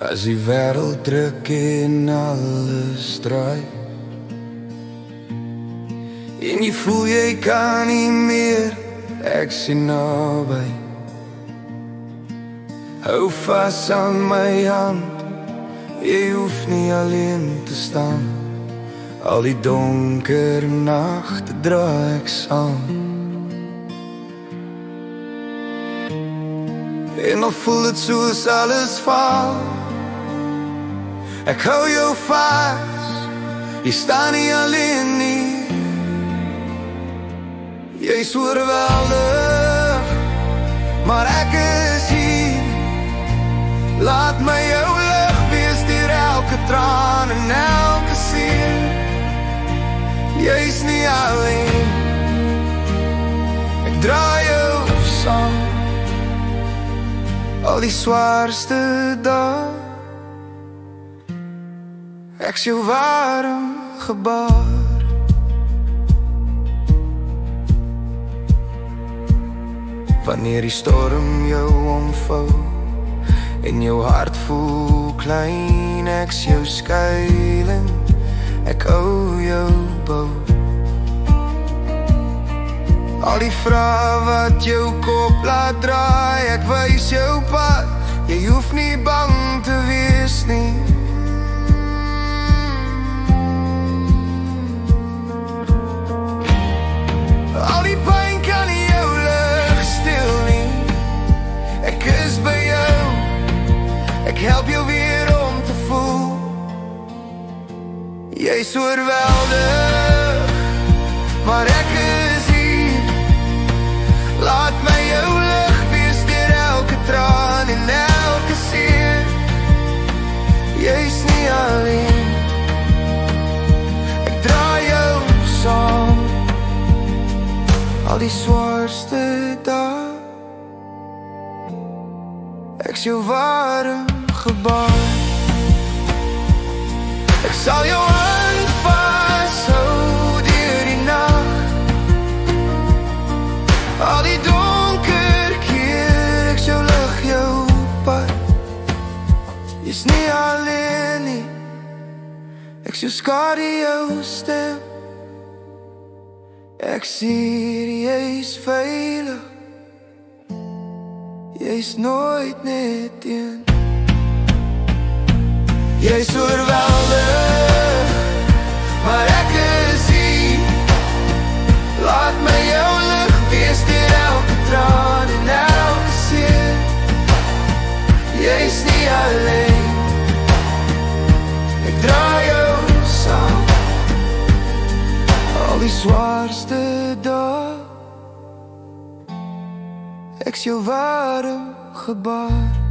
As die wêreld druk en alles draai en jy voel jy kan nie meer, ek sien naby. Hou vas aan my hand, jy hoef nie alleen te staan. Al die donker nagte dra ek saam. En al voel het soos alles val, ek hou jou vas, jy staan nie alleen nie. Jy is oorweldig, maar ek is hier. Laat my jou lig wees deur elke traan en elke seer. Jy is nie alleen, ek dra jou saam. Al die swaarste dae, ek's jou warm gebaar. Wanneer die storm jou omvou en jou hart voel klein, ek's jou skuilings, ek hou jou bou. Al die vrae wat jou kop laat draai, ek wys jou pad, jy hoef nie bang te wees nie. Al die pyn kan nie jou lig stil nie. Ek is by jou, ek help jou weer om te voel. Jy is oorweldig, maar ek is hier. Laat my jou lig wees deur elke traan en elke seer. Jy is nie alleen, ek dra jou saam. Al die swaarste dae, ek's jou warm gebaar. Ek sal jou hand vashou deur die nag. Al die donker keer, ek's jou lig, jou pad. Jy's nie alleen nie, ek's jou skadu, jou stem. Ek sien jy's veilig, jy's nooit net een. Jy's oorweldig, maar ek is hier. Laat my jou lig wees deur elke traan en elke seer. Jy's nie alleen, ek dra jou saam. Al die swaarste dae, ek's jou warm gebaar.